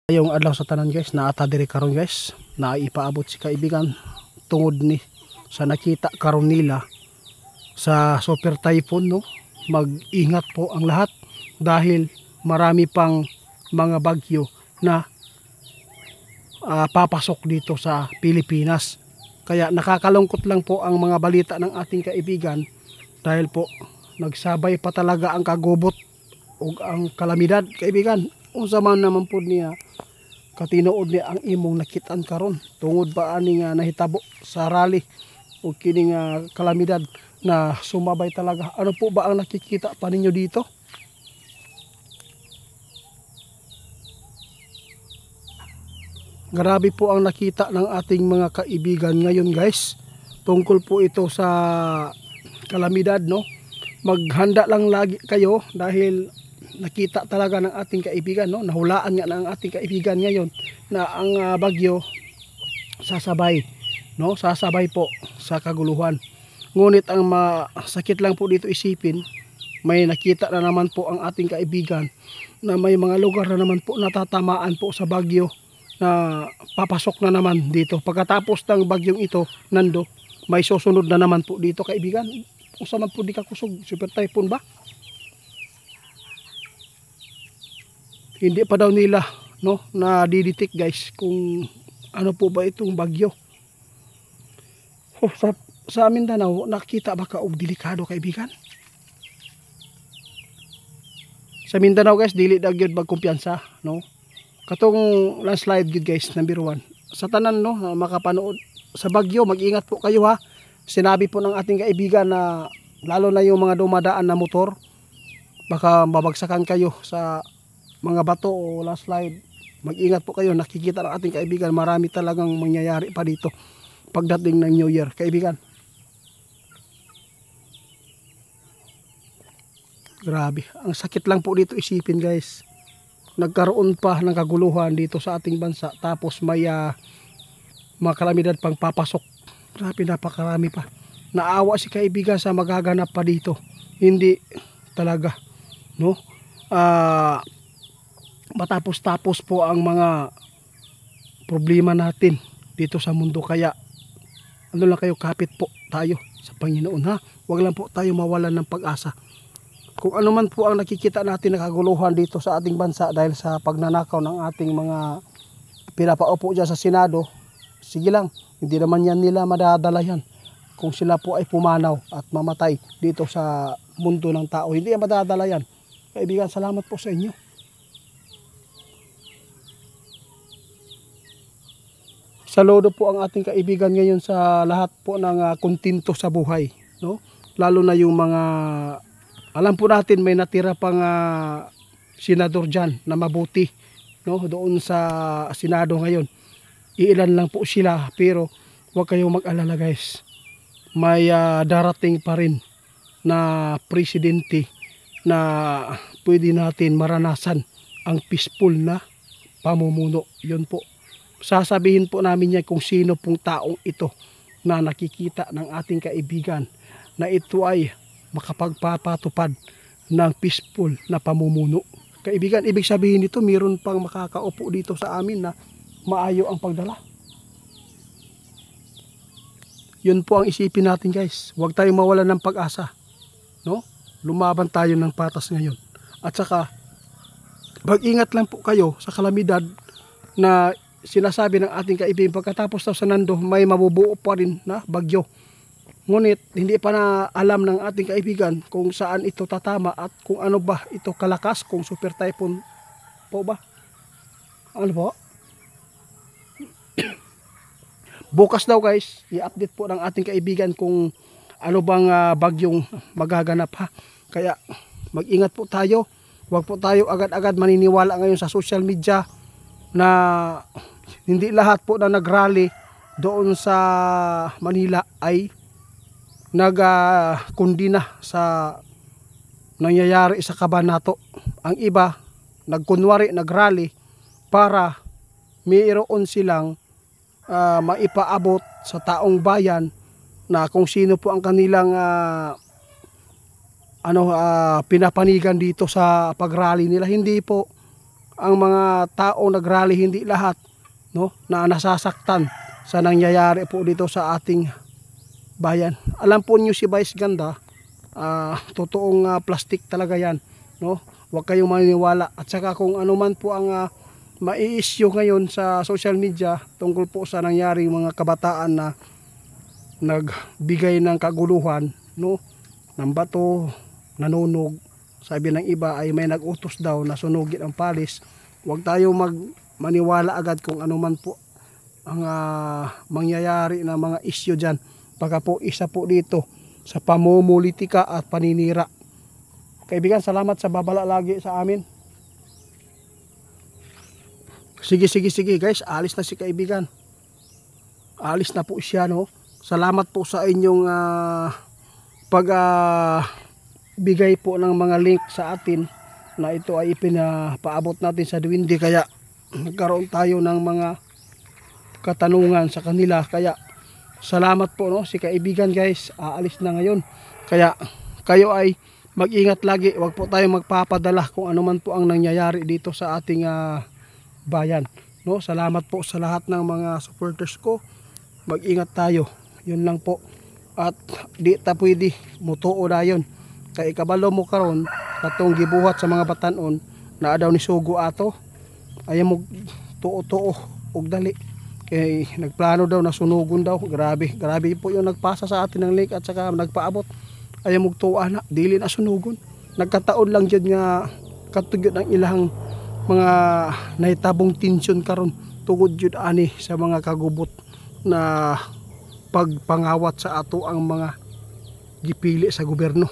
Yung adlaw sa tanan guys, naata diri karon guys, na ipaabot si kaibigan tungod ni sa nakita karon nila sa super typhoon, no. Mag-ingat po ang lahat dahil marami pang mga bagyo na papasok dito sa Pilipinas. Kaya nakakalungkot lang po ang mga balita ng ating kaibigan dahil po nagsabay pa talaga ang kagubot o ang kalamidad kaibigan. Unsa man naman po niya katinuod niya ang imong nakitaan karon tungod ba ani nga nahitabo sa rally o kining kalamidad na sumabay talaga. Ano po ba ang nakikita pa ninyo dito? Grabe po ang nakita ng ating mga kaibigan ngayon guys. Tungkol po ito sa kalamidad, no. Maghanda lang lagi kayo dahil nakita talaga ng ating kaibigan, no. Nahulaan nga ng ating kaibigan ngayon na ang bagyo sasabay, no. Sasabay po sa kaguluhan. Ngunit ang masakit lang po dito isipin, may nakita na naman po ang ating kaibigan na may mga lugar na naman po natatamaan po sa bagyo na papasok na naman dito. Pagkatapos ng bagyong ito, Nando, may susunod na naman po dito kaibigan. Usa man po di ka kusog, super typhoon ba? Hindi pa daw nila, no, na didetect guys kung ano po ba itong bagyo. Sa Mindanao, nakita ba ka og delikado kaibigan? Sa Mindanao guys, dili daw gyud magkumpiyansa, no. Katong landslide gyud guys, number 1. Sa tanan, no, makapanood sa bagyo, mag-ingat po kayo ha. Sinabi po ng ating kaibigan na lalo na yung mga dumadaan na motor, baka babagsakan kayo sa mga bato o landslide. Mag-ingat po kayo. Nakikita ng ating kaibigan, marami talagang mangyayari pa dito pagdating ng New Year kaibigan. Grabe, ang sakit lang po dito isipin guys. Nagkaroon pa ng kaguluhan dito sa ating bansa, tapos may mga kalamidad pang papasok. Grabe, napakarami pa. Naawa si kaibigan sa magaganap pa dito. Hindi talaga, no. Matapos-tapos po ang mga problema natin dito sa mundo. Kaya ano lang kayo, kapit po tayo sa Panginoon ha. Huwag lang po tayo mawalan ng pag-asa. Kung ano man po ang nakikita natin na kaguluhan dito sa ating bansa dahil sa pagnanakaw ng ating mga pinapaupo dyan sa Senado, sige lang, hindi naman yan nila madadala yan. Kung sila po ay pumanaw at mamatay dito sa mundo ng tao, hindi yan madadala yan. Kaibigan, salamat po sa inyo. Saludo po ang ating kaibigan ngayon sa lahat po ng kontento sa buhay, no? Lalo na yung mga, alam po natin may natira pang senador dyan na mabuti, no? Doon sa Senado ngayon. Iilan lang po sila, pero huwag kayong mag-alala guys. May darating pa rin na presidente na pwede natin maranasan ang peaceful na pamumuno. Yun po. Sasabihin po namin yan kung sino pong taong ito na nakikita ng ating kaibigan na ito ay makapagpapatupad ng peaceful na pamumuno. Kaibigan, ibig sabihin nito, mayroon pang makakaupo dito sa amin na maayo ang pagdala. Yun po ang isipin natin guys. Huwag tayong mawalan ng pag-asa, no? Lumaban tayo ng patas ngayon. At saka mag-ingat lang po kayo sa kalamidad na sinasabi ng ating kaibigan. Pagkatapos daw sa Nando, may mabubuo pa rin na bagyo. Ngunit hindi pa na alam ng ating kaibigan kung saan ito tatama at kung ano ba ito kalakas, kung super typhoon po ba. Ano po? Bukas daw guys, i-update po ng ating kaibigan kung ano bang bagyong magaganap ha. Kaya mag-ingat po tayo. Huwag po tayo agad-agad maniniwala ngayon sa social media na hindi lahat po na nagrally doon sa Manila ay nagkundina sa nangyayari sa Kabanatuan. Ang iba nagkunwari nagrally para mayroon silang maipaabot sa taong bayan na kung sino po ang kanilang pinapanigan dito sa pagrally nila. Hindi po ang mga taong nagrally, hindi lahat, no, na nasasaktan sa nangyayari po dito sa ating bayan. Alam po niyo si Vice Ganda, totoong plastic talaga yan, no? Huwag kayong maniniwala. At saka kung ano man po ang mai-issue ngayon sa social media tungkol po sa nangyaring mga kabataan na nagbigay ng kaguluhan, no, ng bato, nanunog, sabi ng iba ay may nag-utos daw na sunugin ang palis. Huwag tayo maniwala agad kung ano man po ang mangyayari na mga issue dyan. Baka po isa po dito sa pamumulitika at paninira. Kaibigan, salamat sa babala lagi sa amin. Sige guys, alis na si kaibigan. Alis na po siya, no. Salamat po sa inyong bigay po ng mga link sa atin na ito ay ipinapaabot natin sa Duwende, kaya nagkaroon tayo ng mga katanungan sa kanila. Kaya salamat po, no, si kaibigan guys, aalis na ngayon. Kaya kayo ay mag-ingat lagi, wag po tayo magpapadala kung ano man po ang nangyayari dito sa ating bayan, no. Salamat po sa lahat ng mga supporters ko. Mag-ingat tayo, yun lang po. At di ta pwede mutuo dayon kay kabalo mo karon katong gibuhat sa mga batanon na daw ni sugo ato, ayaw mo tuo-tuo og dali kay nagplano daw na sunugon daw. Grabe po yung nagpasa sa atin ng link at saka nagpaabot. Ayaw mo tuwa na dili na sunugon. Nagkataon lang jud nga katugod ang ilang mga nahitabong tensyon karon tungod jud ani sa mga kagubot na pagpangawat sa ato ang mga gipili sa gobyerno.